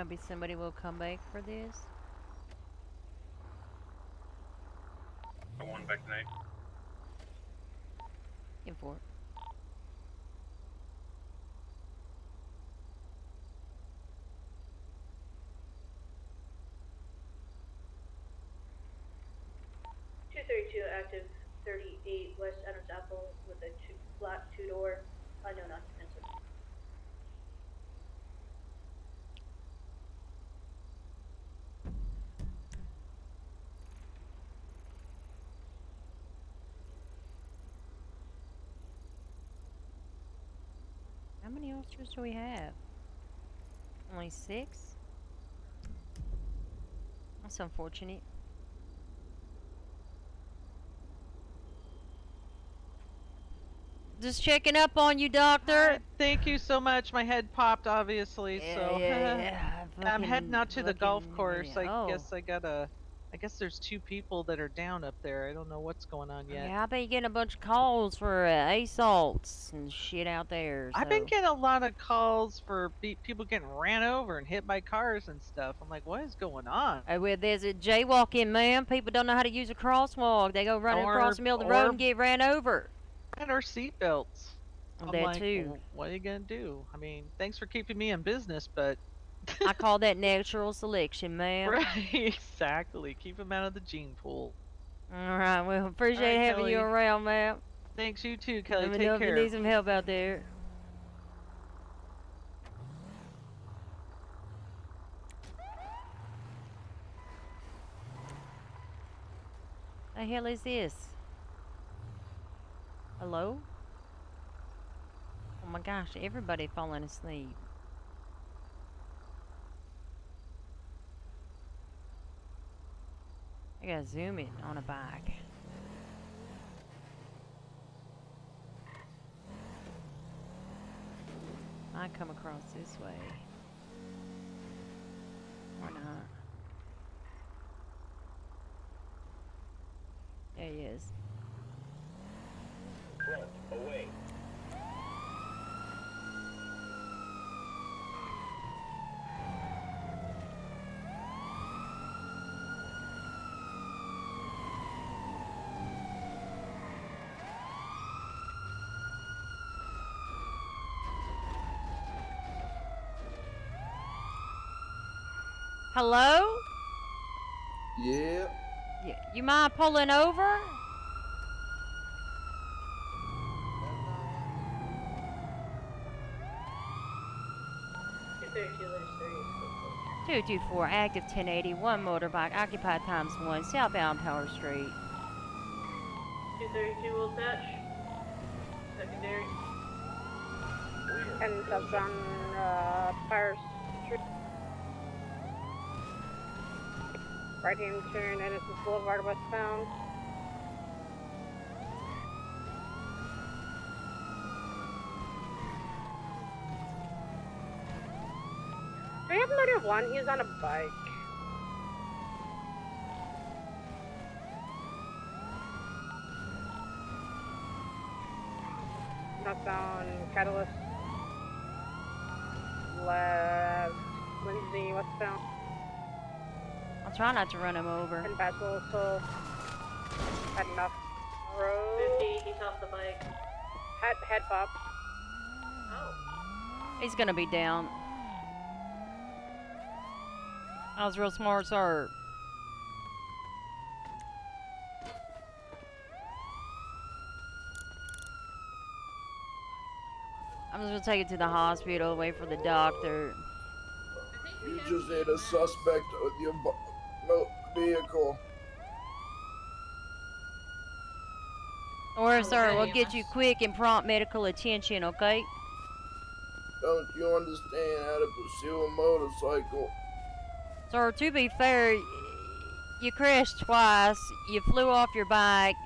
Maybe somebody will come back for this. I won back tonight. In for it. Active 38 West Adams Apple with a flat two-door unknown occupancy. How many officers do we have? Only 6? That's unfortunate. Just checking up on you, doctor. Thank you so much. My head popped, obviously. Yeah. I'm heading out to the golf course. Yeah. I guess there's 2 people that are down up there. I don't know what's going on yet. Yeah, I bet you're getting a bunch of calls for assaults and shit out there. So. I've been getting a lot of calls for people getting ran over and hit by cars and stuff. I'm like, what is going on? Well, there's a jaywalking, ma'am. People don't know how to use a crosswalk. They go running across the middle of the road and get ran over. And our seatbelts. I'm like, too. Well, what are you going to do? I mean, thanks for keeping me in business, but... I call that natural selection, ma'am. Right, exactly. Keep them out of the gene pool. All right, well, appreciate having you around, ma'am. Thanks, you too, Kelly. Let me Take know care. if you need some help out there. The hell is this? Hello? Oh my gosh, everybody falling asleep. I gotta zoom it on a bike. I come across this way. Or not. There he is. Front, away. Hello? Yeah. Yeah. You mind pulling over? Two 224 active 1081 motorbike occupied ×1 southbound Power Street. 232 will patch. Secondary. And southbound Power Street. Right hand turn, Edison Boulevard westbound. We have murder 1, he's on a bike. Northbound Catalyst. Left Lindsay westbound. I'll try not to run him over. And Basil, so heading off road. 50, he's off the bike. Head pop. Oh. He's gonna be down. That was real smart, sir. I'm just gonna take it to the hospital, wait for the doctor. You just need a suspect with your vehicle. Or, sir, we'll get you quick and prompt medical attention, okay? Don't you understand how to pursue a motorcycle? Sir, to be fair, you crashed twice, you flew off your bike,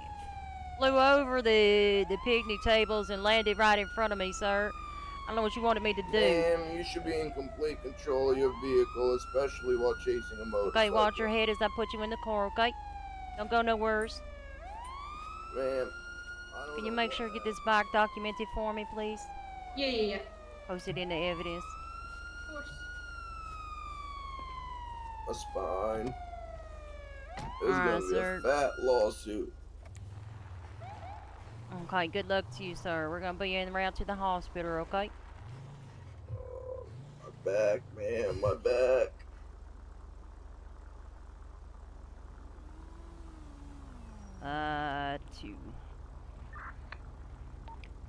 flew over the picnic tables and landed right in front of me, sir. I don't know what you wanted me to do. Ma'am, you should be in complete control of your vehicle, especially while chasing a motorcycle. Okay, watch your head as I put you in the car, okay? Don't go nowheres. Ma'am, can you make sure to get this bike documented for me, please? Yeah. Post it into evidence. Of course. my spine. This is Alright, gonna be sir. a fat lawsuit. Okay, good luck to you, sir. We're gonna put you en route to the hospital, okay? Oh, my back, man, my back. To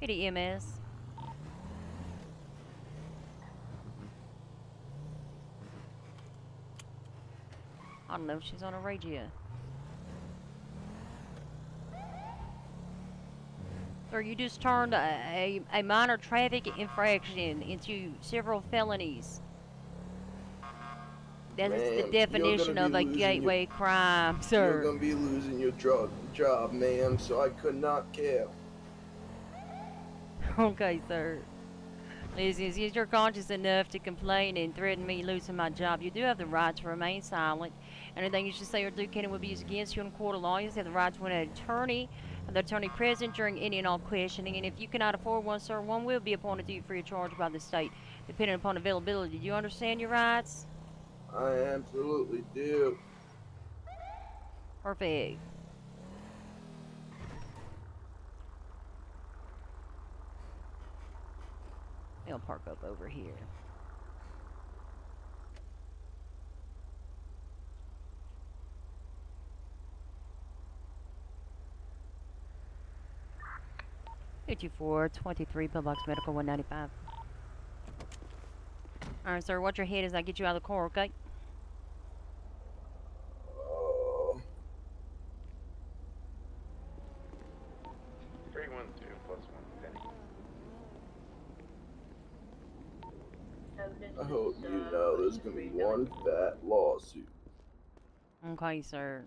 Hey, to EMS. I don't know if she's on a radio. Sir, you just turned a minor traffic infraction into several felonies. That is the Ma'am, definition of a gateway crime, You're sir. gonna be losing your job, ma'am, so I could not care. Okay, sir. Listen, since you're conscious enough to complain and threaten me losing my job, you do have the right to remain silent. Anything you should say or do can be used against you in court of law. You have the right to an attorney, and the attorney present during any and all questioning. And if you cannot afford one, sir, one will be appointed to you free of charge by the state, depending upon availability. Do you understand your rights? I absolutely do. Perfect. I'll park up over here. Hit you for 23 Pillbox Medical 195. Alright, sir, watch your head as I get you out of the car, okay? Oh, 312 plus 1 penny. I hope you know there's gonna be one fat lawsuit. Okay, sir.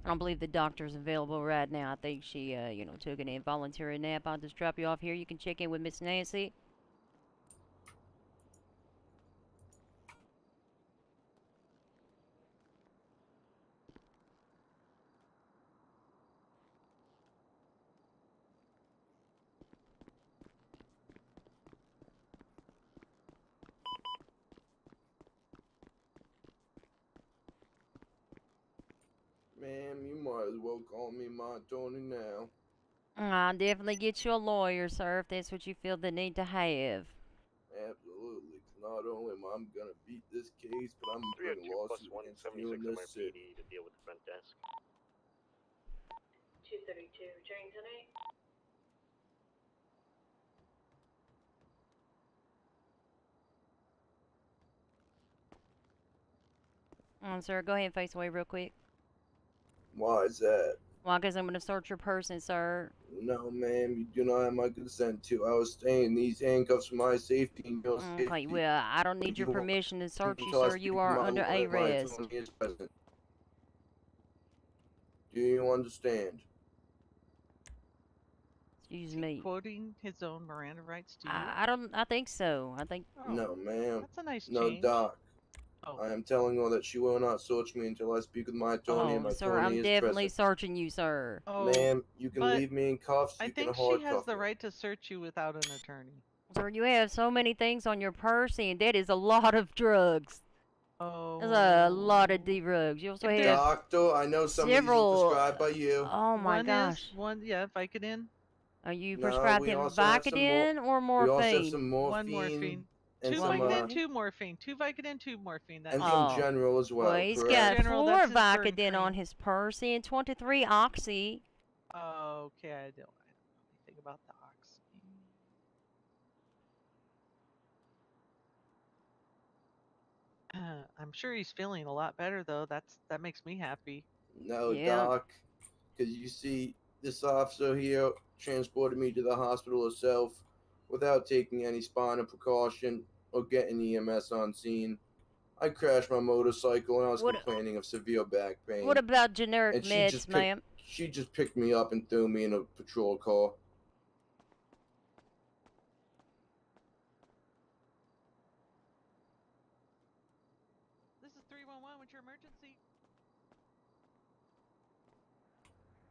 I don't believe the doctor's available right now. I think she, took an involuntary nap. I'll just drop you off here. You can check in with Miss Nancy. Ma'am, you might as well call me my Tony now. I'll definitely get you a lawyer, sir, if that's what you feel the need to have. Absolutely. Not only am I gonna beat this case, but I'm gonna bring a 302 plus lawsuit against you 176 in this city. MRPD to deal with the front desk. 232, returning tonight. Sir, go ahead and face away real quick. Why is that? Well, because I'm going to search your person, sir. No, ma'am, you do not have my consent to. I was staying in these handcuffs for my safety and your Okay, safety. well, I don't need your You won't permission to search you, until I sir. speak You to are my under lawyer, my arrest. attorney is present. Do you understand? Excuse Is he me. quoting his own Miranda rights to you? I think so. I think. Oh, No, ma'am. that's a nice No, change. Doc. Oh, I am telling her that she will not search me until I speak with my attorney, and Oh, my sir, attorney I'm is definitely present. searching you, sir. oh, Ma'am, you can but leave me in cuffs, I you can think she hard has cuff the me. right to search you without an attorney. Sir, you have so many things on your purse, and that is a lot of drugs. Oh. There's a lot of drugs. You also If have there's Doctor, I know some of these several. are prescribed by you. Oh my gosh. Yeah, Vicodin. Are you No, prescribed we him also have some Vicodin or We also have morphine? some One morphine, morphine. and Two some Vicodin, two morphine. Two Vicodin, two morphine. That's and it. some General as well. Well, he's Correct? got General, 4 that's his burn Vicodin on cream. his purse and 23 Oxy. Okay, I don't know anything about the oxy. I'm sure he's feeling a lot better though. That makes me happy. No, Yeah. Doc, because you see, this officer here transported me to the hospital herself without taking any spinal precaution or getting EMS on scene. I crashed my motorcycle and I was complaining of severe back pain. What about generic And meds, ma'am? she just picked me up and threw me in a patrol car. This is 311. What's your emergency?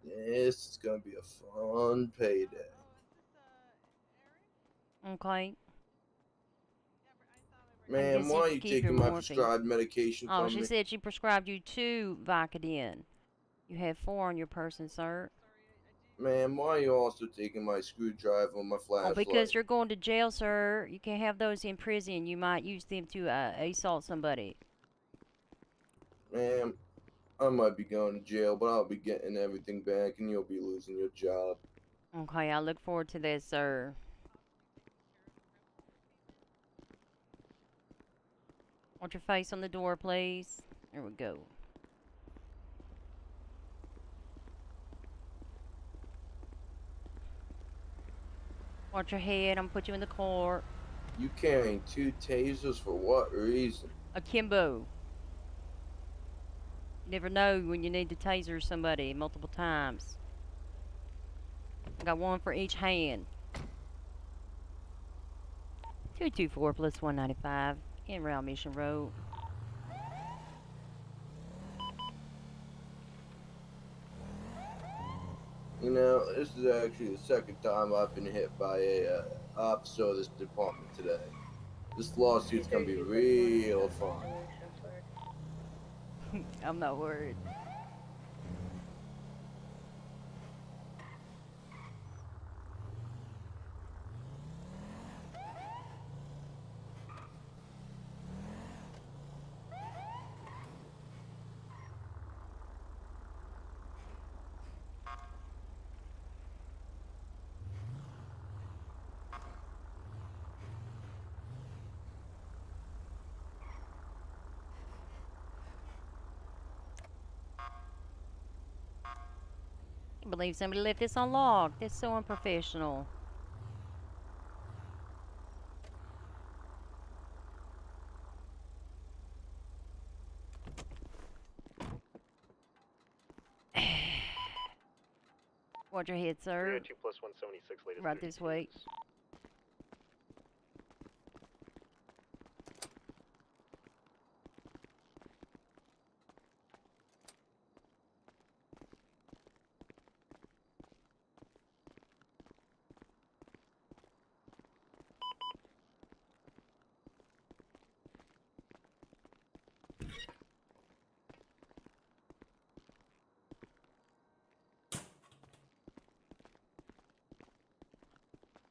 This is gonna be a fun payday. Oh, is this Eric? Okay. Ma'am, guess why you are can you keep taking your my morphine. prescribed medication Oh, from she me? said she prescribed you 2 Vicodin. You have 4 on your person, sir. Ma'am, why are you also taking my screwdriver and my Oh, flashlight? because you're going to jail, sir. You can't have those in prison. You might use them to assault somebody. Ma'am, I might be going to jail, but I'll be getting everything back and you'll be losing your job. Okay, I look forward to that, sir. Want your face on the door, please? There we go. Watch your head. I'm gonna put you in the car. You carrying 2 tasers for what reason? Akimbo. You never know when you need to taser somebody multiple times. I got 1 for each hand. 224 plus 195 in Round Mission Road. You know, this is actually the second time I've been hit by a officer of this department today. This lawsuit's gonna be 232 real plus 1, fun. resolution for I'm not worried. I can't believe somebody left this unlocked. That's so unprofessional. Watch your head, sir. 302 plus 176, latest Right this way. 32s.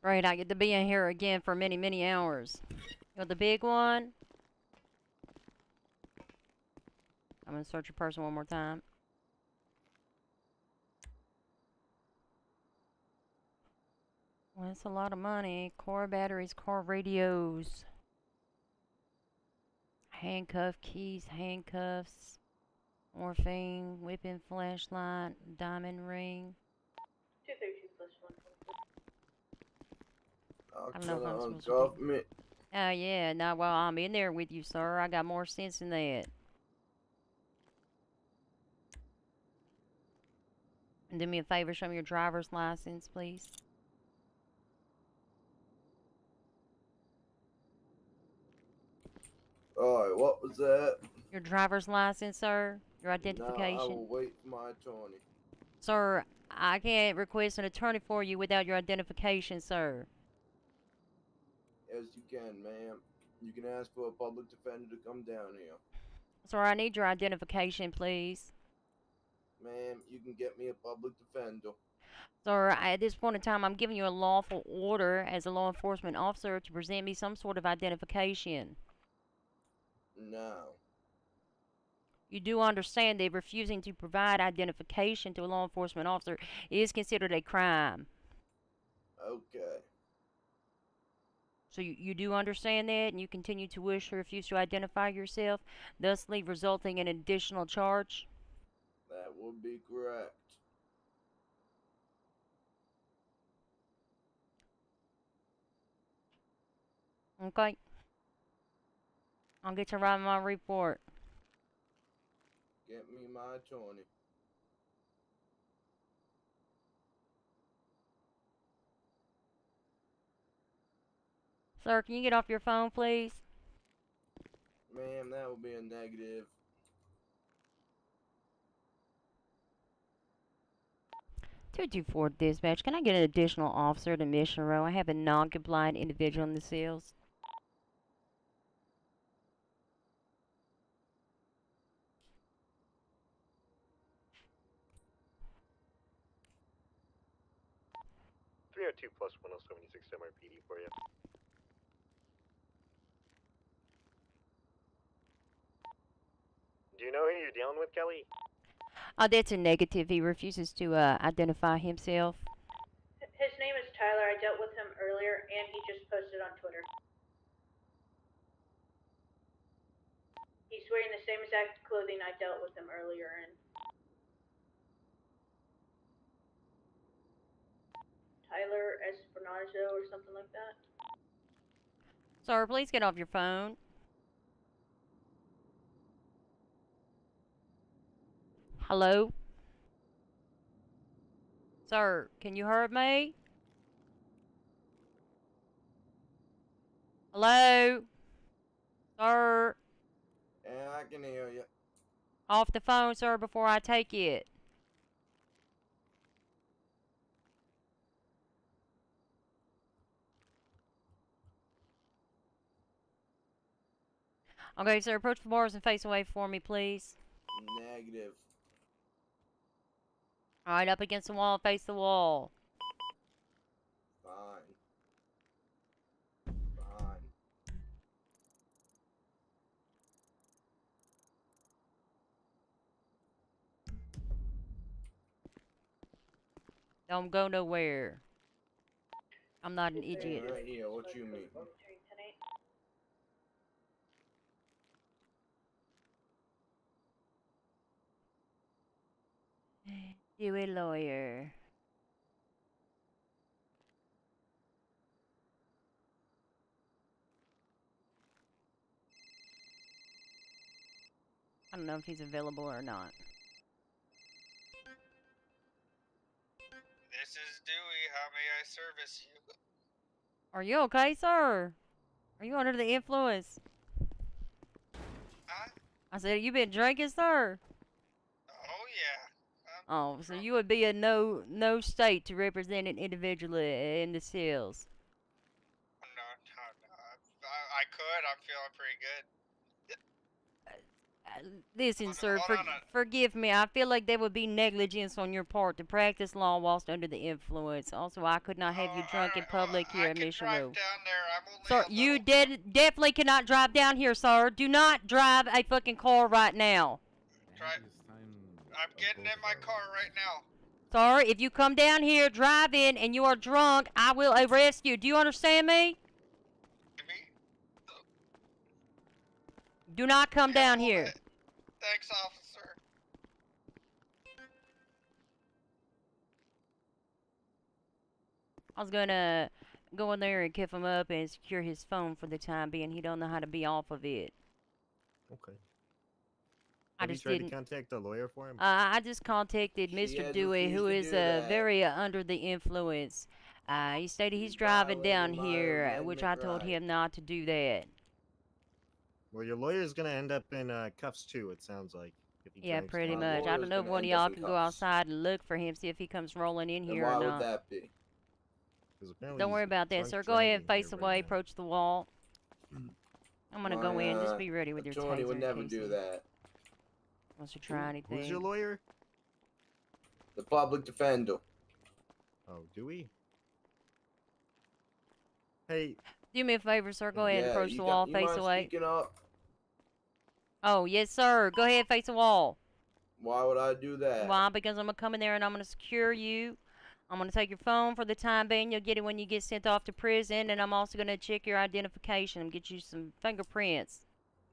Right, I get to be in here again for many, many hours. You want the big one? I'm gonna search your person one more time. Well, that's a lot of money. Car batteries, car radios. Handcuff keys, handcuffs. Morphine, whipping flashlight, diamond ring. 232 plus 1. I don't know if I'm supposed to Uncuff be. me. Oh, yeah. No, well, I'm in there with you, sir. I got more sense than that. And do me a favor, show me your driver's license, please. Alright, what was that? Your driver's license, sir. Your Nah, I identification. will wait for my attorney. Sir, I can't request an attorney for you without your identification, sir. Yes, you can, ma'am. You can ask for a public defender to come down here. Sir, I need your identification, please. Ma'am, you can get me a public defender. Sir, at this point in time, I'm giving you a lawful order as a law enforcement officer to present me some sort of identification. No. You do understand that refusing to provide identification to a law enforcement officer is considered a crime. Okay. So you do understand that, and you continue to wish to refuse to identify yourself, thusly resulting in an additional charge? That would be correct. Okay. I'll get to writing my report. Get me my attorney. Sir, can you get off your phone, please? Ma'am, that would be a negative. 224 dispatch. Can I get an additional officer to Mission Row? I have a non-compliant individual in the cells. 302 plus 1076 MRPD for you. Do you know who you're dealing with, Kelly? That's a negative. He refuses to identify himself. His name is Tyler. I dealt with him earlier, and he just posted on Twitter. He's wearing the same exact clothing I dealt with him earlier in. Tyler EspINOZA or something like that. Sir, please get off your phone. Hello? Sir, can you hear me? Hello? Sir? Yeah, I can hear you. Off the phone, sir, before I take it. Okay, sir, approach the bars and face away for me, please. Negative. Alright, up against the wall, face the wall. Fine. Fine. Don't go nowhere. I'm not an idiot. Right here, what you mean? You a lawyer. I don't know if he's available or not. This is Dewey. How may I service you? Are you okay, sir? Are you under the influence? Huh? I said, you been drinking, sir? Oh yeah. Oh, so you would be a no state to represent an individual in the cells. No. I could. I'm feeling pretty good. Listen, sir, Hold on forgive me. I feel like there would be negligence on your part to practice law whilst under the influence. Also, I could not have you drunk in public here at Mission I can Road. drive down there. I'm only Sir, you definitely cannot drive down here, sir. Do not drive a fucking car right now. I'm getting in my car right now. Sir, if you come down here driving and you are drunk, I will arrest you. Do you understand me? Do not come down here. Thanks, officer. I was gonna go in there and cuff him up and secure his phone for the time being. He don't know how to be off of it. Okay. I Have you just tried didn't. to contact the lawyer for him? I just contacted She Mr. has Dewey, who refused is to do that. very under the influence. He stated he's He's driving down violating my here, which I amendment told right. him not to do that. Well, your lawyer's gonna end up in cuffs too. It sounds like. If he Yeah, drives pretty down my there. much. I don't lawyer's know if gonna one of end up y'all in can go cuffs. outside and look for him, see if he comes rolling in And here why or would not. that be? 'Cause apparently Don't he's worry about that, drunk sir. Go ahead and driving face here away, right now. approach the wall. I'm gonna go in. Just be ready with your attorney taser would in never case do he that. wants to try anything. Who's your lawyer? The public defender. Oh, Dewey? Hey, Do me a favor, sir. Go ahead and Yeah, approach you the got- wall, you face mind away. speaking up? Oh, yes, sir. Go ahead, face the wall. Why would I do that? Why? Because I'm gonna come in there and I'm gonna secure you. I'm gonna take your phone for the time being. You'll get it when you get sent off to prison, and I'm also gonna check your identification and get you some fingerprints.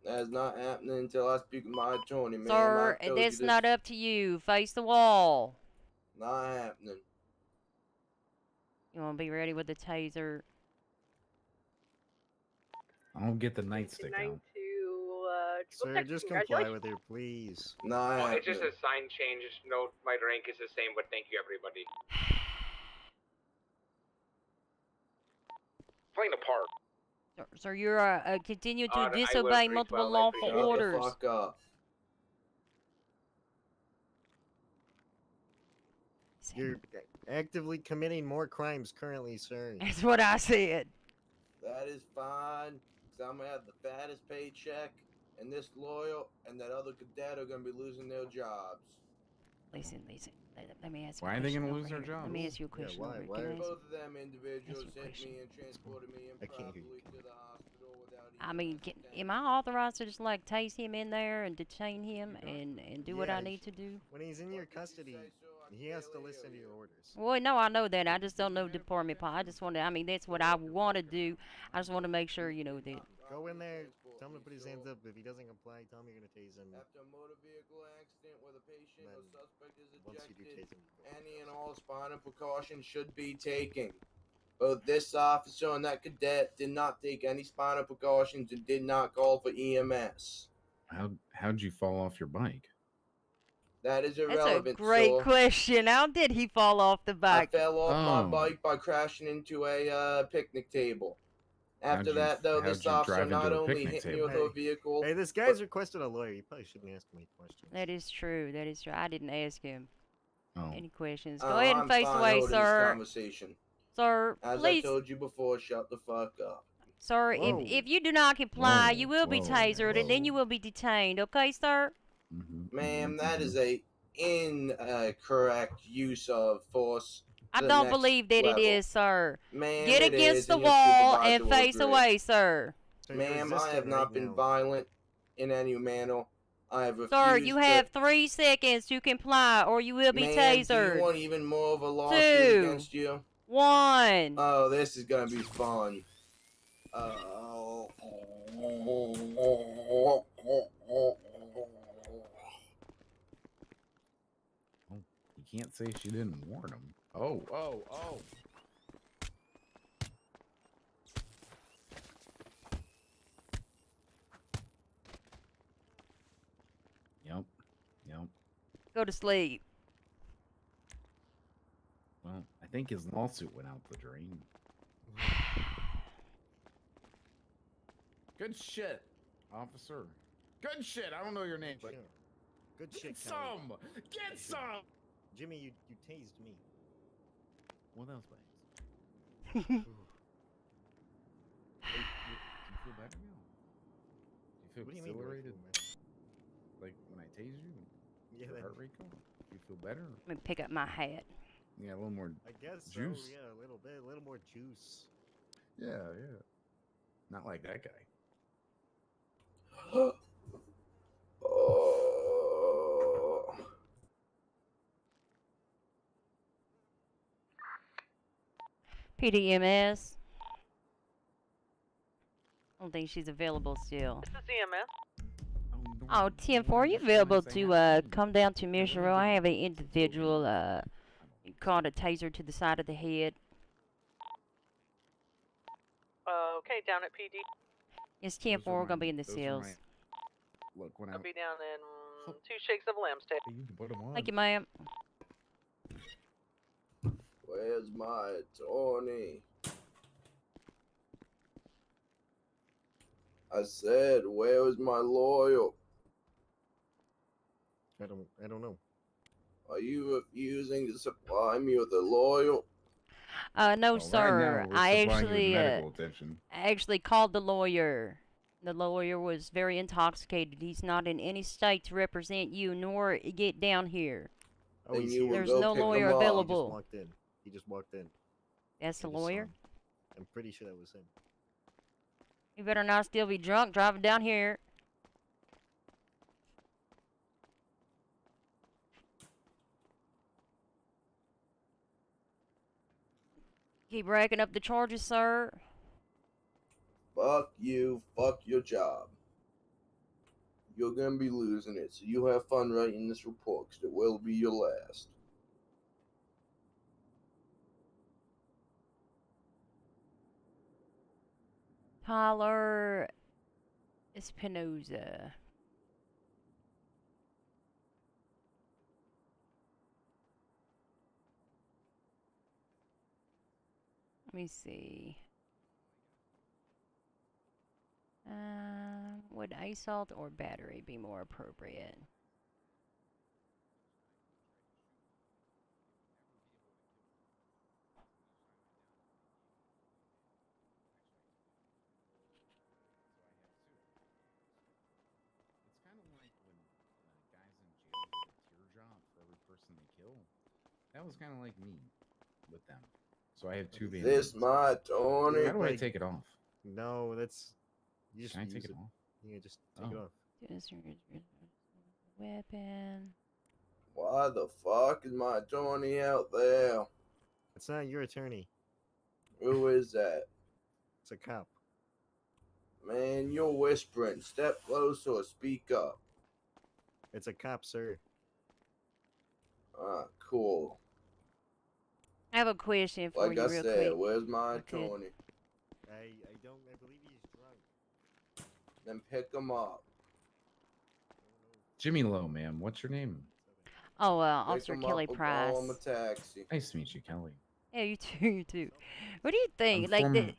That's not happening until I speak with my attorney, man. Sir, I told you that's this. not up to you. Face the wall. Not happening. You wanna be ready with the taser? I'll get the nightstick out. sir, just comply with her, please. Not Well, happening. it's just a sign change. Note my rank is the same, but thank you, everybody. Playing a part. Sir, you're continue to I will disobey multiple 312, lawful Shut orders. the fuck up. You're actively committing more crimes currently, sir. That's what I said. That is fine. Cause I'm gonna have the fattest paycheck, and this lawyer and that other cadet are gonna be losing their jobs. Listen. Let me ask you Why a are they question gonna over lose their here. Let jobs? me ask you a Yeah, question why- over here. why Can I are ask you- Both of them individuals That's your hit me question. and transported me I can't hear you. improperly to the hospital without I mean, EMS am I attention. authorized to just like tase him in there and detain him and do what I Yeah, need to do? When he's in your What did you custody, say, sir? I he has to barely listen to hear your you. orders. Well, no, I know that. I just don't know department. I just want to. I mean, that's what I want to do. I just want to make sure, you know, that. Go in there, tell him to put his hands up. If he doesn't comply, tell him you're gonna tase him. After a motor vehicle accident where the patient or Then suspect is once you do ejected, tase him, you go any and all spinal precautions should be taken. Both this officer and that cadet did not take any spinal precautions and did not call for EMS. How'd you fall off your bike? That is That's a irrelevant, great sir. question. How did he fall off the I bike? fell off my Oh. bike by crashing into a picnic table. How'd After you- that, though, how'd this you officer drive into not a only picnic hit me table? with a vehicle. Hey, this guy's requested a lawyer. You probably shouldn't ask me questions. That is true. That is true. I didn't ask him Oh, any questions. Go ahead and I'm face fine away, holding this sir. conversation. Sir, As please. I told you before, shut the fuck up. Sir, Whoa. if you do not comply, Whoa, you will be whoa, tasered and then whoa. you will be detained. Okay, sir? Ma'am, that is a incorrect use of force. I to the don't next believe that level. it is, sir. Ma'am, Get it against is, the and your wall supervisor and will face agree. away, sir. So you're Ma'am, I resisting have not right been now. violent in any manner. I have refused. Sir, you have 3 seconds to comply or you will be Ma'am, do you tasered. want even more of a lawsuit 2, against you? 1. Oh, this is gonna be fun. You can't say she didn't warn him. Oh. Yep. Go to sleep. Well, I think his lawsuit went out the drain. Good shit, officer. Good shit. I don't know your name, but Sure. Good shit, get Kelly. some. Get some. Jimmy, you tased me. What else, thanks? Hey, do you feel better now? Do you feel What do you mean? Do I exhilarated? feel better? Like when I tased you? Yeah, Your that- heart rate go up? Do you feel better? Let me pick up my hat. Yeah, a little more. I guess Juice. so. Yeah, a little bit, a little more juice. Yeah. Not like that guy. Oh. PDMS. I don't think she's available still. This is EMS. Oh, 10-4, are you available to come down to Mission Row? I have an individual caught a taser to the side of the head. Okay, down at PD. It's 10-4, we're gonna be in the those are cells. Look, when I'll I. be down in 2 shakes of a lamb's tail. You can put them on. Thank you, ma'am. Where's my attorney? I said, where is my lawyer? I don't know. Are you refusing to supply me with a lawyer? No, Well, sir. Right now, we're I supplying you with medical actually, attention. called the lawyer. The lawyer was very intoxicated. He's not in any state to represent you, nor get down here. Oh, Then he's you here. will There's go no pick lawyer him up. available. He just walked in. That's the I just saw lawyer. him. I'm pretty sure that was him. You better not still be drunk driving down here. Keep racking up the charges, sir. Fuck you. Fuck your job. You're gonna be losing it, so you have fun writing this report, 'cause it will be your last. Tyler EspINOZA. Let me see. Would assault or battery be more appropriate? It's kind of like when guys in jail get a teardrop for every person person to kill. That was kind of like me with them. So I have two Is bandits. this my Tony? How do I take it off? No, that's. You just Can I use take it it. off? Yeah, just take it Oh. off. Weapon. Why the fuck is my Tony out there? It's not your attorney. Who is that? It's a cop. Man, you're whispering. Step closer or speak up. It's a cop, sir. Ah, cool. I have a question for Like you I real said, quick. where's my Okay. Tony? I believe he's drunk. Then pick him up. Jimmy Lowe, ma'am. What's your name? Oh, Pick Officer him Kelly up or Price. call him a taxi. Nice to meet you, Kelly. Yeah, you too. You too. What do you think? I'm Like former- the.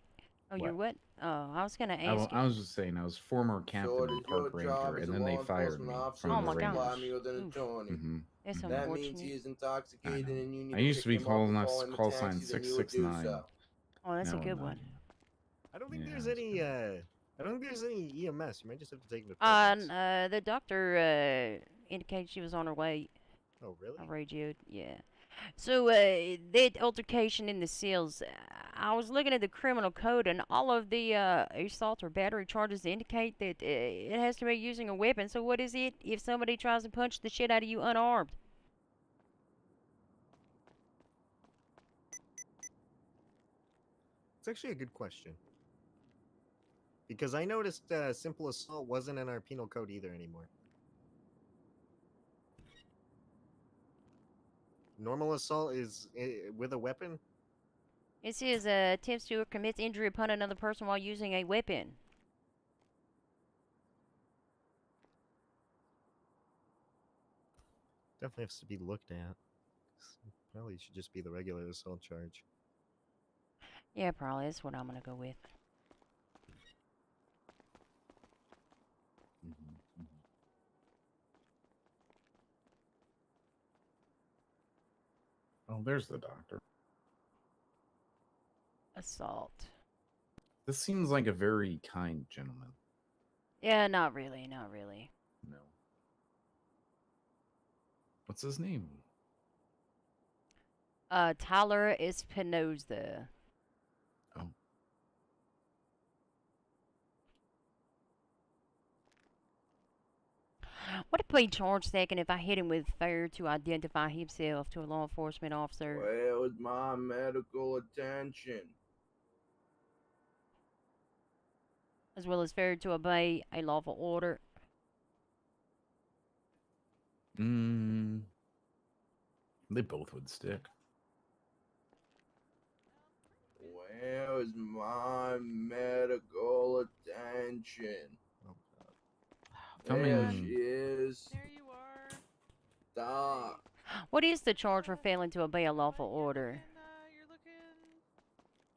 Oh, you're what? what? Oh, I was gonna ask you. I was just saying, I was former captain Short and as your park job ranger, as and a then they law fired enforcement me officer from Oh to the my Rangers. supply gosh. me with an Oof. attorney. Mm-hmm. That's Mhm. That means unfortunate. he is intoxicated I know. and you need I to used pick to be him up calling and us call him a call taxi, sign then you would do 669. so. Oh, that's No, a good I'm not. one. I don't think Yeah, there's that's any. good. I don't think there's any EMS. You might just have to take him to FedEx. The doctor indicated she was on her way. Oh, really? I radioed, yeah. So, that altercation in the cells, I was looking at the criminal code, and all of the assault or battery charges indicate that it has to be using a weapon. So, what is it if somebody tries to punch the shit out of you unarmed? It's actually a good question. Because I noticed simple assault wasn't in our penal code either anymore. Normal assault is with a weapon? It says attempts to or commits injury upon another person while using a weapon. Definitely has to be looked at. Probably should just be the regular assault charge. Yeah, probably. That's what I'm going to go with. Mm-hmm. Oh, there's the doctor. Assault. This seems like a very kind gentleman. Yeah, not really, not really. No. What's his name? Tyler EspINOZA. Oh. What if we charge second if I hit him with failure to identify himself to a law enforcement officer? Where is my medical attention? As well as failure to obey a lawful order. They both would stick. Where is my medical attention? Oh, God. There Coming. she is. There you are. Doc. What is the charge for failing to obey a lawful order?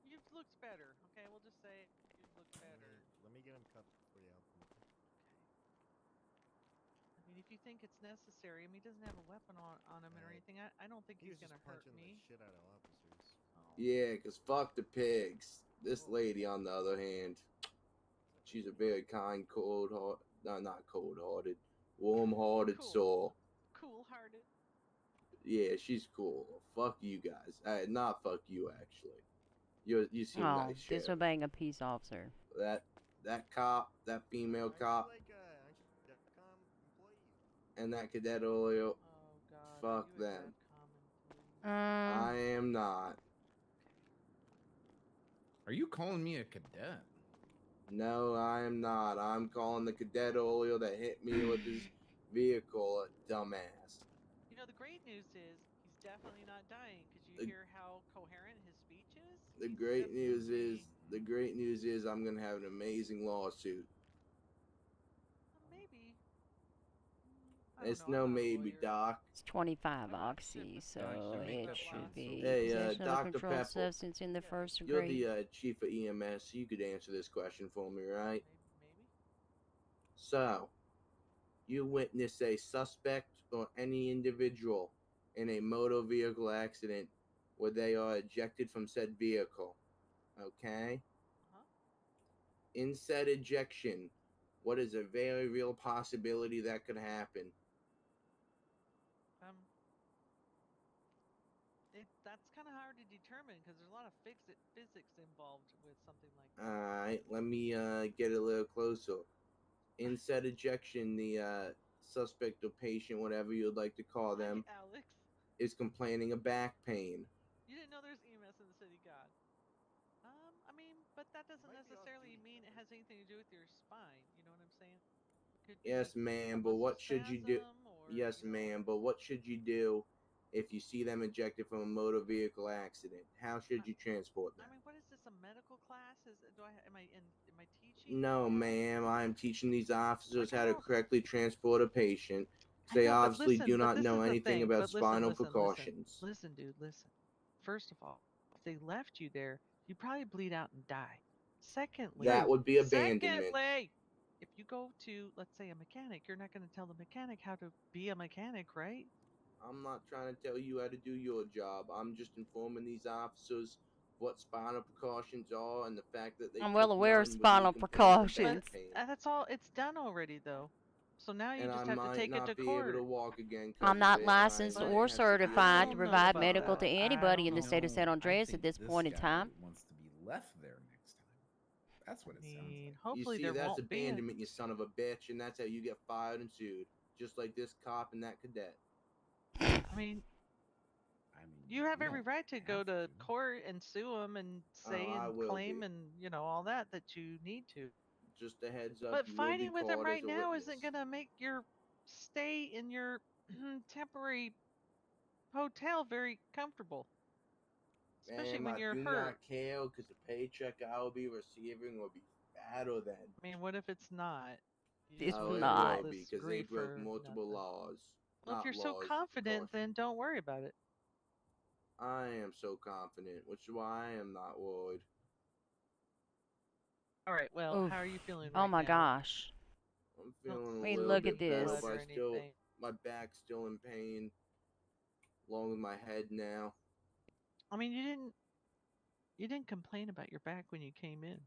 You've looked better. Okay, we'll just say you've looked better. Let me get him cuffed before you help him. I mean, if you think it's necessary, I mean, he doesn't have a weapon on him or anything. I don't think He he's was gonna just hurt punching me. the shit out of officers. Oh. Yeah, 'cause fuck the pigs. This lady, on the other hand, she's a very kind, cold-hearted, no, not cold-hearted, warm-hearted Cool. soul. Cool-hearted. Yeah, she's cool. Fuck you guys. Not fuck you, actually. You seem Oh, nice, Sheriff. disobeying a peace officer. That cop, that female cop, Aren't you DEFCON employee? and that cadet oil. Oh God. Fuck are you a them. DEFCON employee? I am not. Are you calling me a cadet? No, I am not. I'm calling the cadet oil that hit me with his vehicle a dumbass. You know, the great news is he's definitely not dying. Could you hear how coherent his speech is? The He's great news definitely- is I'm gonna have an amazing lawsuit. Maybe. I don't It's know, I'm no not a maybe, lawyer. Doc. It's 25 I'm not oxy, shit, so but make it that should laugh. be Hey, possession of a Dr. controlled Pepper. substance in the Yeah. first You're degree. the chief of EMS, so you could answer this question for me, right? Maybe. So, you witness a suspect or any individual in a motor vehicle accident where they are ejected from said vehicle. Okay? Uh-huh. In said ejection, what is a very real possibility that could happen? that's kind of hard to determine because there's a lot of physics involved with something like that. Alright, let me get a little closer. Inside ejection, the suspect or patient, whatever you'd like to call them, Hi, Alex. is complaining of back pain. You didn't know there's EMS in the city, God. I mean, but that doesn't might be off necessarily duty, mean it Pepper. has anything to do with your spine. You know what I'm saying? It could Yes, be a ma'am, but muscle what should you do? spasm or, Yes, you know, ma'am, but what should you do if you see them ejected from a motor vehicle accident? How should you transport them? I mean, what is this? A medical class? Am I teaching? No, right now? ma'am, I am teaching these officers Like, I how to don't- correctly transport a patient. I They know, but obviously listen, do but not this know is the anything thing. about But listen, spinal listen, precautions. listen, dude, listen. First of all, if they left you there, you'd probably bleed out and die. Secondly, That would be abandonment. secondly, if you go to, let's say, a mechanic, you're not going to tell the mechanic how to be a mechanic, right? I'm not trying to tell you how to do your job. I'm just informing these officers what spinal precautions are and the fact that they I'm well took aware of none with me spinal complaining of back precautions. pain. That's all. It's done already, though. So now you And just I have to might take it not to be able to court. walk again. 'Cause I'm of not it, and licensed I But might or have severe certified to don't know provide about medical to that. I anybody don't in the know. state of San I Andreas think at this this point in guy time. wants to be left there next time. That's what I it sounds mean, like. You hopefully see, there that's won't be. abandonment, you son of a bitch, and that's how you get fired and sued. Just like this cop and that cadet. I mean, I mean, you have we every don't right to go have to court and sue them and say I and will claim be. and all that you need to. Just a heads up, But you will be fighting with them called right as a now witness. isn't gonna make your stay in your temporary hotel very comfortable, especially Ma'am, when I you're do hurt. not care because the paycheck I will be receiving will be fatter than. I mean, what if it's not? You It's just Oh, put it up with all not. will be this because they grief broke for multiple nothing. laws. Well, if Not you're so laws, confident, then precautions. don't worry about it. I am so confident, which is why I am not worried. All right. Well, Oof. how are you feeling Oh right my now? gosh. I'm Don't feeling a I mean, little look at bit better, this. but blood or anything. my back's still in pain, along with my head now. I mean, you didn't complain about your back when you came in.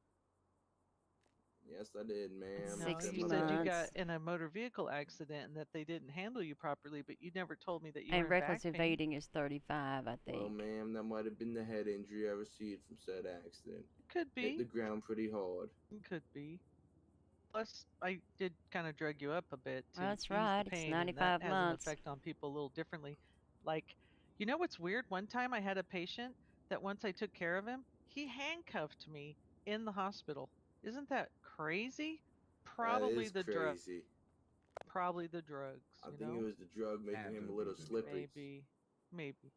Yes, I did, ma'am. No, except 60 you my said you back. months. got in a motor vehicle accident and that they didn't handle you properly, but you never told me that you were And in reckless back pain. evading is 35, I Well, think. ma'am, that might have been the head injury I received from said accident. Could Hit the be. ground pretty hard. Could be. Plus, I did kind of drug you up a bit to That's ease the right. It's pain, and that 95 has an months. effect on people a little differently. Like, you know what's weird? One time I had a patient that once I took care of him, he handcuffed me in the hospital. Isn't that crazy? That Probably is the drug. crazy. Probably the drugs, I you think know? it was the drug making Had him to a be little the slippery. Maybe.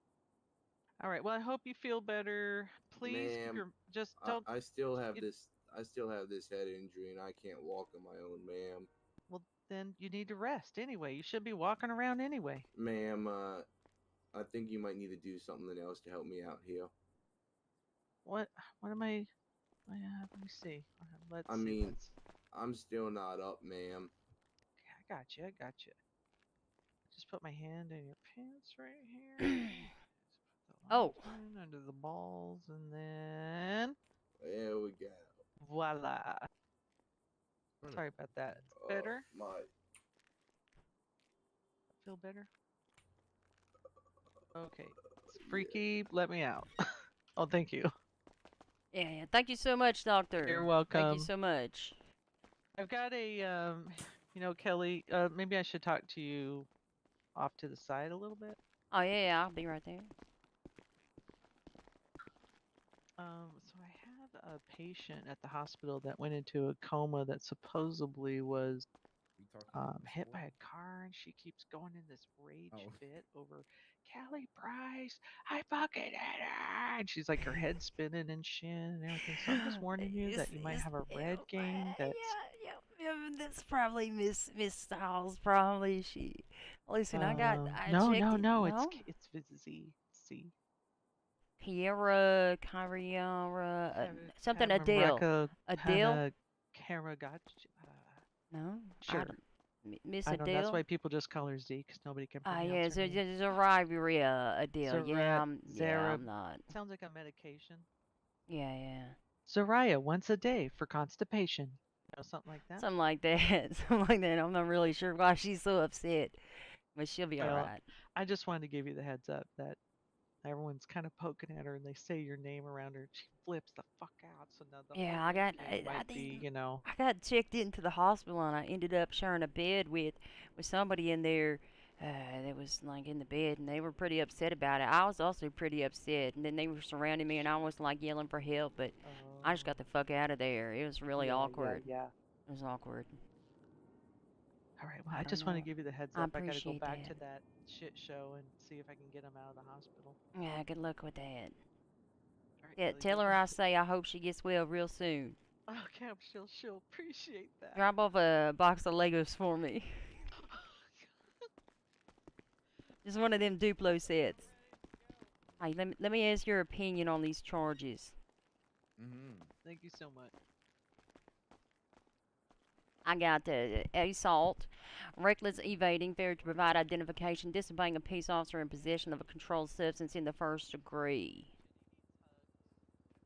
All right. Well, I hope you feel better. Please keep Ma'am, your just don't. I still have it- this. I still have this head injury, and I can't walk on my own, ma'am. Well, then you need to rest anyway. You should be walking around anyway. Ma'am, I think you might need to do something else to help me out here. What? What am I? Let me see. Let's I see. mean, I'm still not up, ma'am. Okay, I got you. I got you. Just put my hand in your pants right here. Oh. Under the balls, and then There we go. voila. Sorry about that. Better? My. Feel better? Okay. Freaky, let me out. Oh, thank you. Yeah. Thank you so much, doctor. You're Thank welcome. you so much. I've got a, Kelly, maybe I should talk to you off to the side a little bit. Oh, yeah. I'll be right there. So I have a patient at the hospital that went into a coma that supposedly was We talked about this hit before? by a car, and she keeps going in this rage Oh. fit over Kelly Price. I fucking hit her, and she's like her head spinning and shit and everything. So I'm just warning you that you might have a red game. That's Yeah. That's probably Miss Styles. Probably she. Listen, I no, checked it. no, it's Z. Kiara, something Adele. Adele? No? Sure. Miss I know, that's Adele? why people just call her Z, because nobody can Ah, pronounce yeah, her name. Zararia Adele. Yeah, Zara- I'm not. Sounds like a medication. Yeah. Zaraya once a day for constipation. You know, something like that. Something like that. Something like that. I'm not really sure why she's so upset, but she'll be Well, alright. I just wanted to give you the heads up that Everyone's kind of poking at her, and they say your name around her. She flips the fuck out. So now the Yeah, whole I got thing I might be, think you know. I got checked into the hospital and I ended up sharing a bed with somebody in there that was like in the bed and they were pretty upset about it. I was also pretty upset and then they were surrounding me and I was like yelling for help, but I just got the fuck out of there. It was really awkward. Yeah. It was awkward. All right, well, I I don't just want to know. give you the heads I up. I got to go appreciate back to that. that shit show and see if I can get him out of the hospital. Yeah, good luck with that. All right, Yeah, Kelly, tell good her I luck. say I hope she gets well real soon. Okay, she'll appreciate that. Drop off a box of Legos for me. Just one of them Duplo sets. Hey, let me ask your opinion on these charges. Thank you so much. I got assault, reckless evading, failure to provide identification, disobeying a peace officer in possession of a controlled substance in the first degree.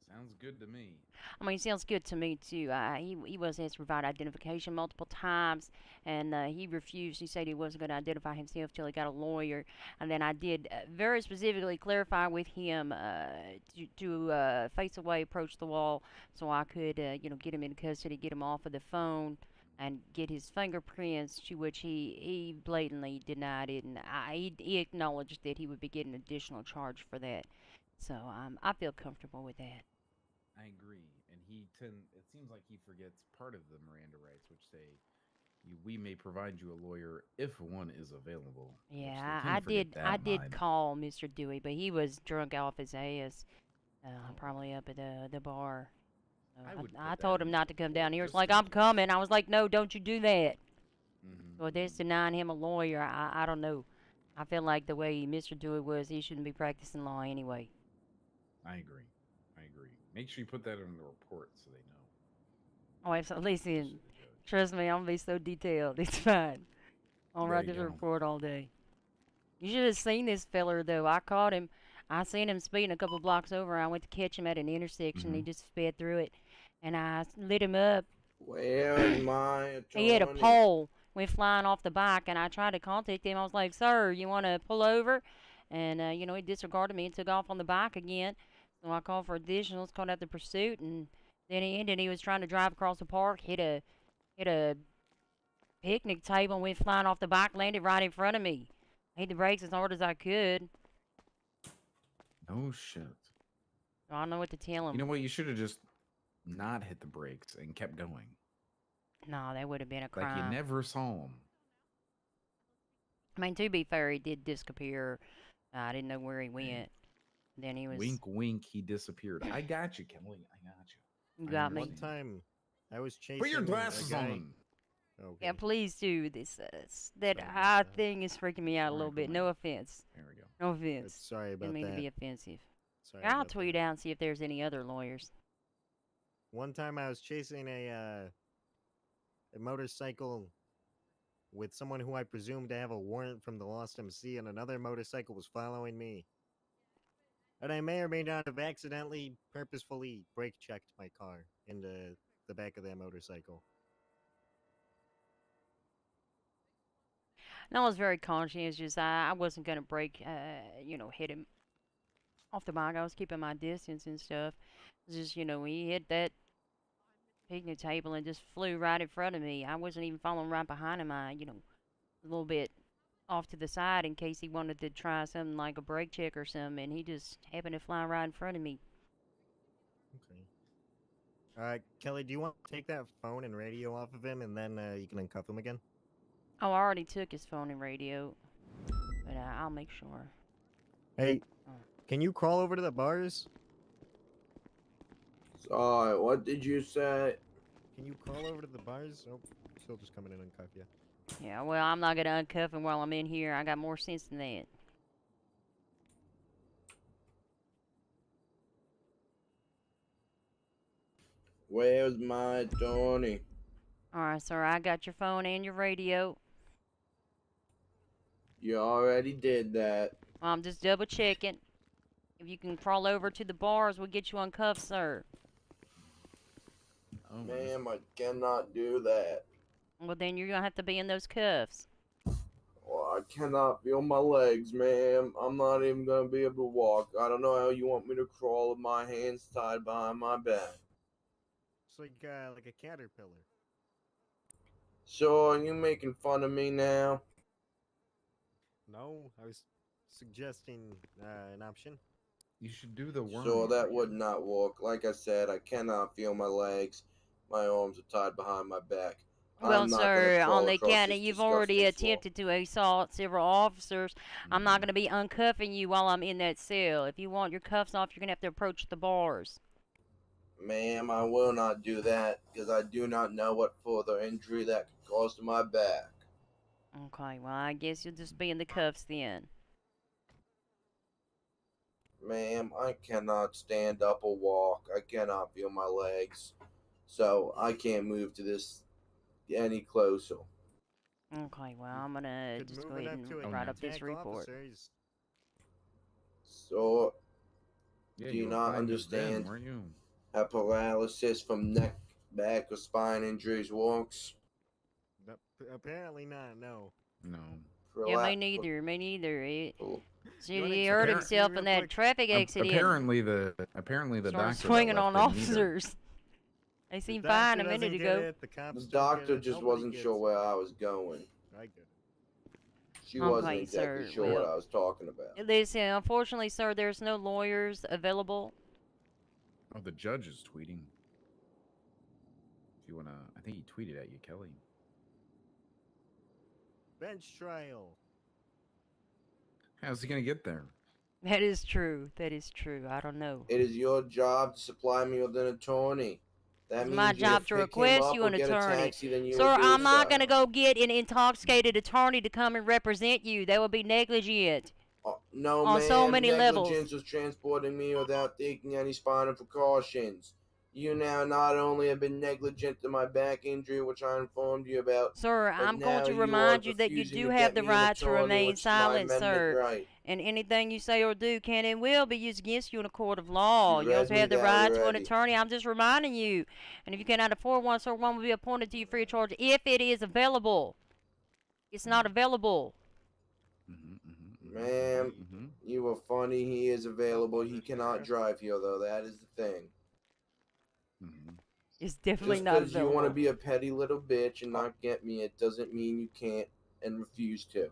Sounds good to me. I mean, it sounds good to me too. He was asked to provide identification multiple times, and he refused. He said he wasn't going to identify himself till he got a lawyer. And then I did very specifically clarify with him to face away, approach the wall, so I could, get him into custody, get him off of the phone, and get his fingerprints. To which he blatantly denied it, and he acknowledged that he would be getting an additional charge for that. So I feel comfortable with that. I agree, and it seems like he forgets part of the Miranda rights, which say, we may provide you a lawyer if one is available. Yeah, I did call Mr. Dewey, but he was drunk off his ass, probably up at the bar. So I told him not to come down here. It's like, I'm coming. I was like, no, don't you do that. So that's denying him a lawyer. I don't know. I feel like the way Mr. Dewey was, he shouldn't be practicing law anyway. I agree. Make sure you put that in the report so they know. Oh, absolutely. Listen, trust me, I'm going to be so detailed. It's fine. I'll write this report all day. You should have seen this feller, though. I caught him. I seen him speeding a couple blocks over. I went to catch him at an intersection. He just sped through it. And I lit him up. Where is my attorney? He had a pole. Went flying off the bike. And I tried to contact him. I was like, sir, you want to pull over? And, he disregarded me and took off on the bike again. So I called for additionals, called out the pursuit. And then he was trying to drive across the park. Hit a picnic table and went flying off the bike. Landed right in front of me. I hit the brakes as hard as I could. No shit. I don't know what to tell him. You know what? You should have just not hit the brakes and kept going. No, that would have been a crime. Like you never saw him. I mean, to be fair, he did disappear. I didn't know where he went. Then he was... Wink, wink, he disappeared. I got you, Kelly. I got you. You got me. One time, I was chasing Put your glasses a guy. on. Okay. Yeah, please do. That eye thing is freaking me out a little bit. No offense. There we go. No offense. Sorry about Didn't mean that. to be offensive. Sorry I'll about tweet out and see if there's any other lawyers. One time I was chasing a motorcycle with someone who I presumed to have a warrant from the Lost MC, and another motorcycle was following me. And I may or may not have accidentally, purposefully brake checked my car into the back of that motorcycle. No, I was very conscientious. I wasn't going to break, hit him off the bike. I was keeping my distance and stuff. Just, he hit that picnic table and just flew right in front of me. I wasn't even following right behind him. A little bit off to the side in case he wanted to try something like a brake check or something, and he just happened to fly right in front of me. Okay. Kelly, do you want to take that phone and radio off of him, and then you can uncuff him again? Oh, I already took his phone and radio, but I'll make sure. Hey, can you crawl over to the bars? Sorry, what did you say? Can you crawl over to the bars? Oh, still just coming in and uncuff you. Yeah, well, I'm not going to uncuff him while I'm in here. I got more sense than that. Where's my attorney? Alright, sir, I got your phone and your radio. You already did that. Well, I'm just double checking. If you can crawl over to the bars, we'll get you uncuffed, sir. Oh, Ma'am, I cannot do that. Well, then you're going to have to be in those cuffs. Well, I cannot feel my legs, ma'am. I'm not even gonna be able to walk. I don't know how you want me to crawl with my hands tied behind my back. It's like a caterpillar. So are you making fun of me now? No, I was suggesting an option. You should do the worm. So that again. would not work. Like I said, I cannot feel my legs. My arms are tied behind my back. Well, I'm not sir, gonna crawl on the across account this of you've already disgusting floor. attempted to assault several officers, I'm not Mhm. going to be uncuffing you while I'm in that cell. If you want your cuffs off, you're going to have to approach the bars. Ma'am, I will not do that because I do not know what further injury that could cause to my back. Okay, well, I guess you'll just be in the cuffs then. Ma'am, I cannot stand up or walk. I cannot feel my legs. So I can't move to this any closer. Okay, well, I'm going to Could just move go it ahead up and to a write up this attack report. officers. So, Yeah, do you were not fine just then, understand weren't you? how paralysis from neck, back, or spine injuries works? No, apparently not. No. No. Yeah, me neither. Me neither. You wanna He hurt explain it to me himself real in that quick? traffic accident. Apparently the Started doctor swinging that on left didn't either. officers. They The seemed doctor fine a doesn't minute get ago. it, the cops The don't get doctor it, just nobody wasn't gets sure it. where I was going. I get it. She wasn't Okay, exactly sir. sure what Well, I was talking about. listen, unfortunately, sir, there's no lawyers available. Oh, the judge is tweeting. If you wanna, I think he tweeted at you, Kelly. Bench trial. How's he gonna get there? That is true. That is true. I don't know. It is your job to supply me with an attorney. That It's means my you job to to pick request him up you or an get attorney. a taxi, then you Sir, will do I'm not so. going to go get an intoxicated attorney to come and represent you. That would be negligent. No, on ma'am. so many levels. Negligence was transporting me without taking any spinal precautions. You now not only have been negligent to my back injury, which I informed you about, Sir, but I'm going now to you remind are you that you refusing do to have get the me an right to attorney, remain which is my silent, amendment sir. right. And anything you say or do can and will be used against you in a court of law. You You also read me have the that right to an already. attorney. I'm just reminding you. And if you cannot afford one, sir, one will be appointed to you free of charge if it is available. It's not available. Ma'am, you were funny. He is available. He cannot drive here, though. That is the thing. It's definitely Just not because you available. want to be a petty little bitch and not get me, it doesn't mean you can't and refuse to.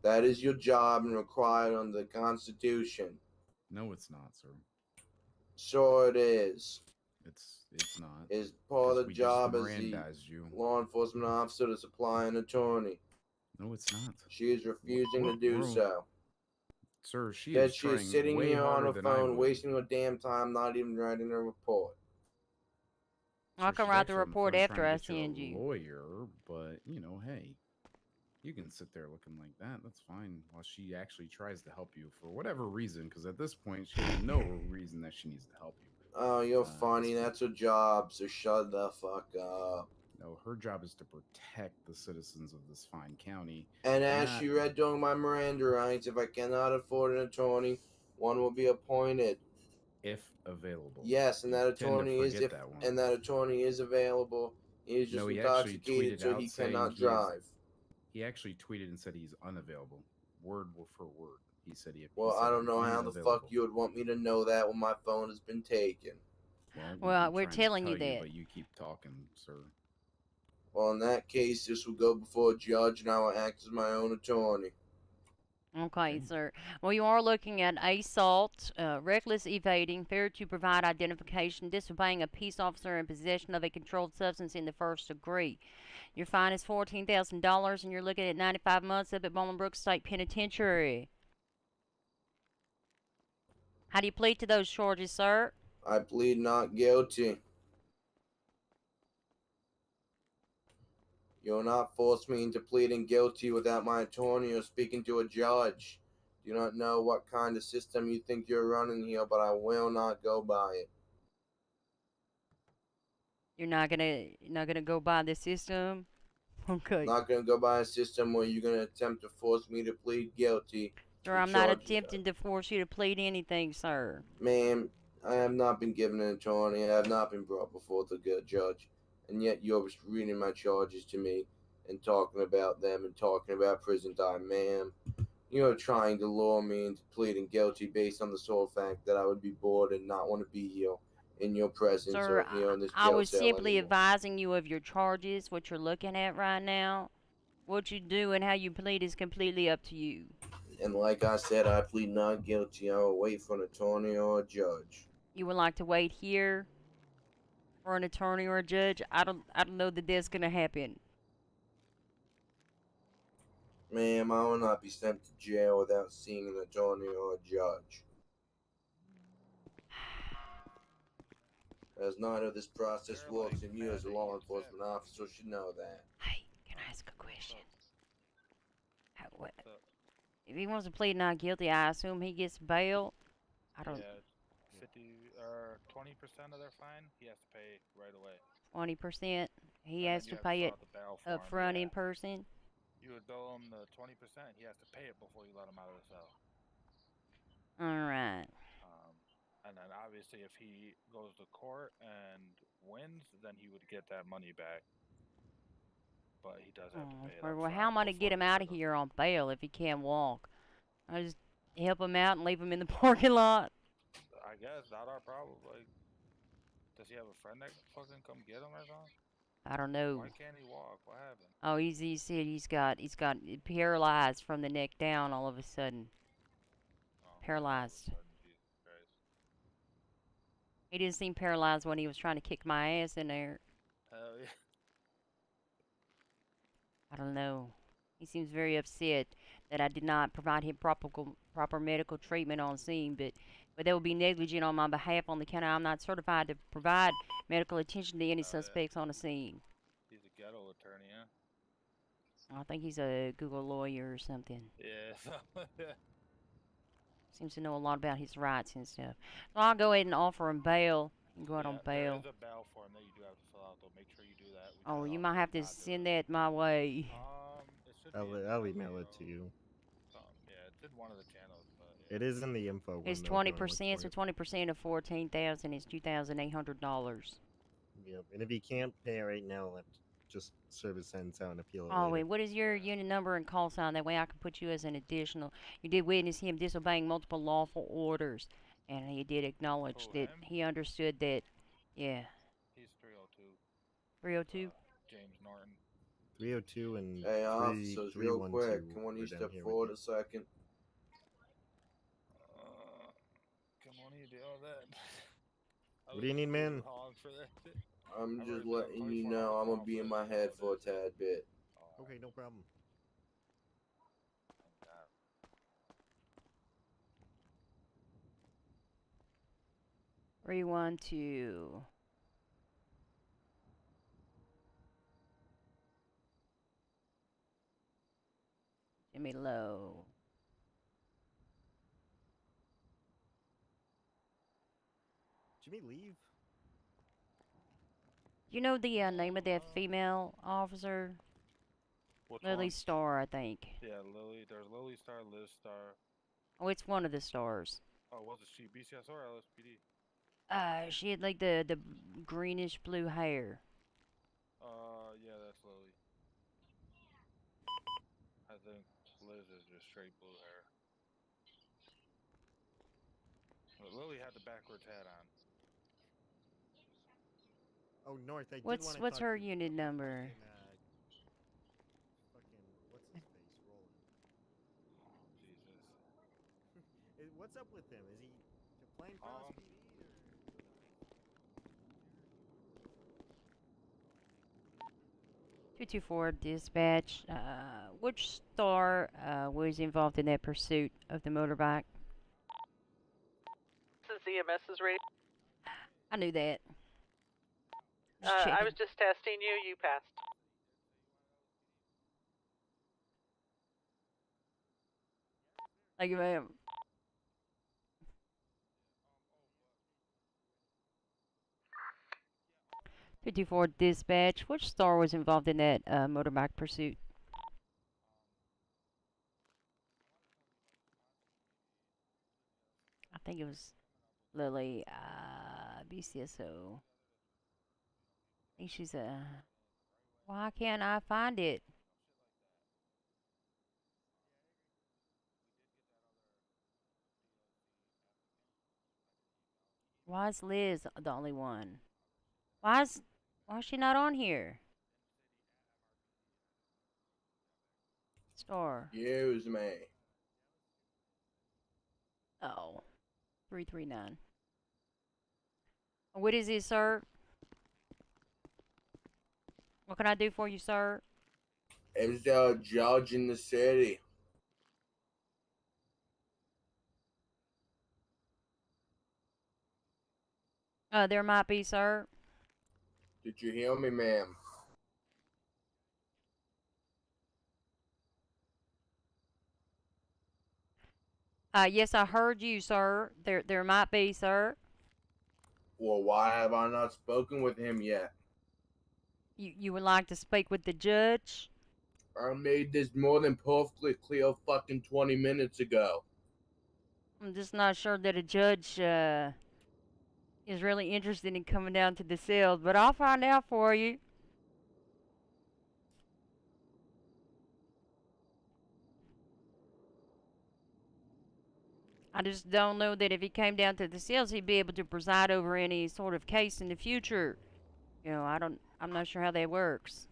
That is your job and required under the Constitution. No, it's not, sir. So it is. It's not. It's part of the We just job as the Mirandized you. law enforcement officer to supply an attorney. No, it's not. She is refusing to do We're- so. Sir, she That is she is trying sitting way here on harder her than I phone, would. wasting her damn time, not even writing a report. I can She's write the actually on report phone after trying to I get you a send you. lawyer, but you know, hey, you can sit there looking like that. That's fine. While she actually tries to help you for whatever reason, because at this point she has no reason that she needs to help you. Oh, you're funny. That's her job, so shut the fuck up. No, her job is to protect the citizens of this fine county. And as not- she read during my Miranda rights, if I cannot afford an attorney, one will be appointed. If available. Yes, and that You tend to attorney is forget that one. and that attorney is available. He is just No, he actually intoxicated, tweeted so out he saying cannot he is- drive. He actually tweeted and said he's unavailable. Word for word. He said he. Well, he said I don't know how the unavailable. fuck you would want me to know that when my phone has been taken. Well, I'm we're trying to telling tell you that. but you keep talking, sir. Well, in that case, this will go before a judge, and I will act as my own attorney. Okay, sir. Well, you are looking at assault, reckless evading, failure to provide identification, disobeying a peace officer, and possession of a controlled substance in the first degree. Your fine is $14,000, and you're looking at 95 months up at Bolingbrook State Penitentiary. How do you plead to those charges, sir? I plead not guilty. You will not force me into pleading guilty without my attorney or speaking to a judge. Do not know what kind of system you think you're running here, but I will not go by it. You're not gonna go by the system? Okay. Not gonna go by a system where you're gonna attempt to force me to plead guilty. Sir, I'm not attempting to force you to plead anything, sir. Ma'am, I have not been given an attorney. I have not been brought before the good judge. And yet you're reading my charges to me. and talking about them and talking about prison time, ma'am. You know, trying to lure me into pleading guilty based on the sole fact that I would be bored and not want to be here in your presence Sir, or here in this I jail was cell simply anymore. advising you of your charges, what you're looking at right now. What you do and how you plead is completely up to you. And like I said, I plead not guilty. I will wait for an attorney or a judge. You would like to wait here for an attorney or a judge? I don't know that that's gonna happen. Ma'am, I will not be sent to jail without seeing an attorney or a judge. As neither of this process They're, works, like, and you as a mad at law you, enforcement Sam. officer should know that. Hey, can I ask a question? What? What's up? If he wants to plead not guilty, I assume he gets bail. I don't. Yeah, 50 or 20% of their fine, he has to pay right away. 20%. He And has then you to have pay fill it out the bail up form, front yeah. in person. You would bill him the 20%. He has to pay it before you let him out of the cell. All right. And then obviously, if he goes to court and wins, then he would get that money back. But he does have to pay it up Well, how am I to get him out of here on bail if he can't walk? I just help him out and leave him in the parking lot. I guess not our problem. Like, does he have a friend that fucking come get him or something? I don't know. Why can't he walk? What happened? Oh, he said he's got paralyzed from the neck down all of a sudden. Paralyzed. He didn't seem paralyzed when he was trying to kick my ass in there. Hell yeah. I don't know. He seems very upset that I did not provide him proper medical treatment on scene, but that would be negligent on my behalf on the count of I'm not certified to provide medical attention to any suspects on the scene. He's a ghetto attorney, huh? I think he's a Google lawyer or something. Yeah. Seems to know a lot about his rights and stuff. So I'll go ahead and offer him bail. You can go out on bail. There is a bail form that you do have to fill out, though. Make sure you do that. Oh, you might have to send that my way. It should be I'll email it to you. Yeah, it's in one of the channels, but yeah. It is in the info. It's 20%, so 20% of $14,000 is $2,800. Yep, and if he can't pay right now, just serve his sentence out and appeal it Oh, later. wait, what is your unit number and call sign? That way I can put you as an additional. You did witness him disobeying multiple lawful orders, and he did acknowledge that he understood that, yeah. He's 302. 302? James Norton. 302 and Hey, officers, real 312 quick, can one of you were down step here forward with a second? Come on, you do all that. What do you need, man? I'm just letting you know I'm gonna be in my head for a tad bit. Okay, no problem. Rewind to. Jimmy Lowe. Jimmy leave? You know the name of that female officer? Lily Starr, I think. Yeah, Lily. There's Lily Star, Liz Star. Oh, it's one of the stars. Oh, wasn't she BCS or LSPD? She had like the greenish blue hair. Yeah, that's Lily. I think Liz is just straight blue hair. But Lily had the backwards hat on. Oh, North, I What's her unit number? Fucking, what's his face? Roland. Jesus. What's up with him? Is he playing Cross PD or? 224 dispatch. Which star was involved in that pursuit of the motorbike? This is EMS's radio. I knew that. I was just testing you. You passed. Thank you, ma'am. .54 dispatch. Which star was involved in that motorbike pursuit? I think it was Lily, BCSO. I think she's a. Why can't I find it? Why is Liz the only one? Why is she not on here? Star. Excuse me. Oh. 339. What is it, sir? What can I do for you, sir? Is there a judge in the city? There might be, sir. Did you hear me, ma'am? Yes, I heard you, sir. There might be, sir. Well, why have I not spoken with him yet? You would like to speak with the judge? I made this more than perfectly clear fucking 20 minutes ago. I'm just not sure that a judge, is really interested in coming down to the cells, but I'll find out for you. I just don't know that if he came down to the cells, he'd be able to preside over any sort of case in the future. You know, I'm not sure how that works.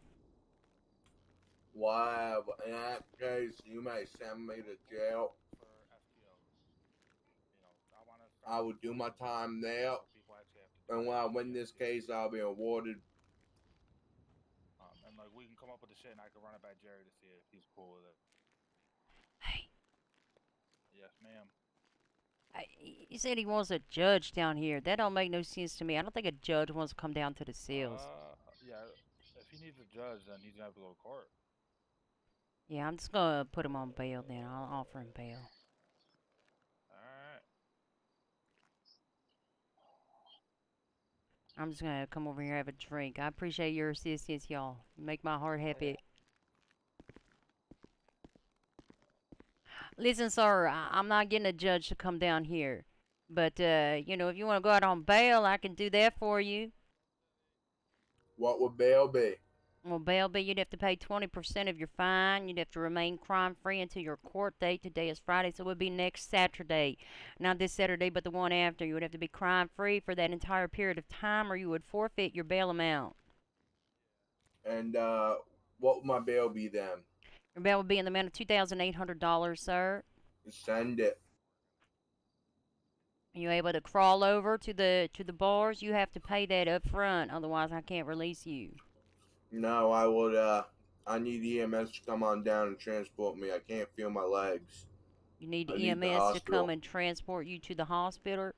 Well, in that case, you may send me to jail. For FTOs. You know, I want to. I will do my time there, So people actually have to. and when I win this case, I'll be awarded. And like we can come up with the shit, and I can run it by Jerry to see if he's cool with it. Hey, Yes, ma'am. he said he wants a judge down here. That don't make no sense to me. I don't think a judge wants to come down to the cells. Yeah. If he needs a judge, then he's gonna have to go to court. Yeah, I'm just gonna put him on bail then. I'll offer him bail. Alright. I'm just gonna come over here and have a drink. I appreciate your assistance, y'all. You make my heart happy. Listen, sir, I'm not getting a judge to come down here. But, you know, if you want to go out on bail, I can do that for you. What would bail be? Well, bail be you'd have to pay 20% of your fine. You'd have to remain crime-free until your court date. Today is Friday, so it would be next Saturday. Not this Saturday, but the one after. You would have to be crime-free for that entire period of time, or you would forfeit your bail amount. And, what would my bail be then? Your bail would be in the amount of $2,800, sir. Send it. Are you able to crawl over to the bars? You have to pay that up front, otherwise I can't release you. No, I would, I need EMS to come on down and transport me. I can't feel my legs. You need I need the EMS to hospital. come and transport you to the hospital?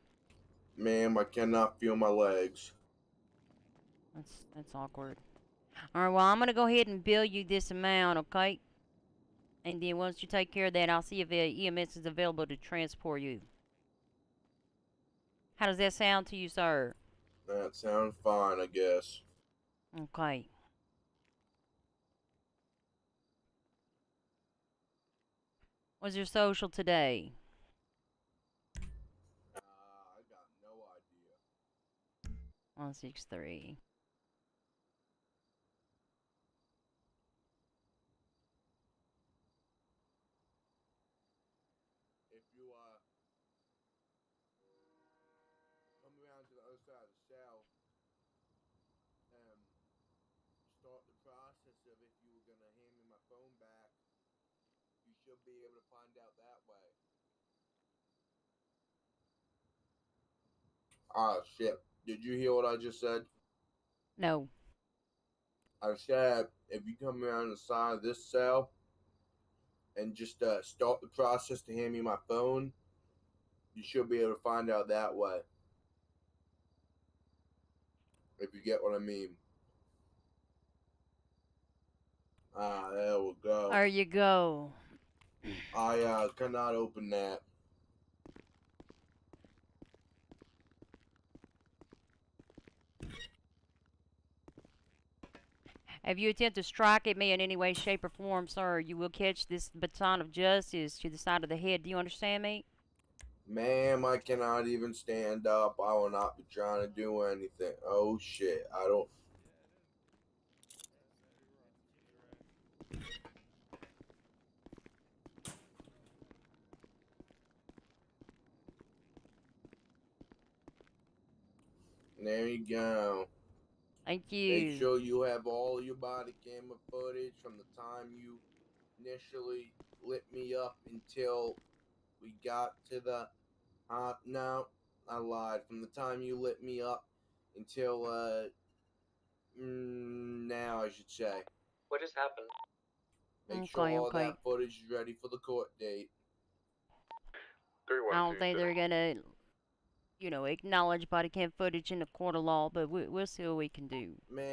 Ma'am, I cannot feel my legs. That's awkward. Alright, well, I'm going to go ahead and bill you this amount, okay? And then once you take care of that, I'll see if EMS is available to transport you. How does that sound to you, sir? That sounds fine, I guess. Okay. What's your social today? I got no idea. 163. If you, come around to the other side of the cell, start the process of if you were gonna hand me my phone back, you should be able to find out that way. Ah, shit. Did you hear what I just said? No. I said, if you come around the side of this cell and just start the process to hand me my phone, you should be able to find out that way. If you get what I mean. Ah, there we go. There you go. I cannot open that. If you attempt to strike at me in any way, shape, or form, sir, you will catch this baton of justice to the side of the head. Do you understand me? Ma'am, I cannot even stand up. I will not be trying to do anything. Oh shit, I don't. There you go. Thank you. Make sure you have all your body camera footage from the time you initially lit me up until we got to the no, I lied. From the time you lit me up until now, I should say. What just happened? Make sure Okay, all okay. that footage is ready for the court date. I don't think they're gonna, you know, acknowledge body cam footage in a court of law, but we'll see what we can do. Man.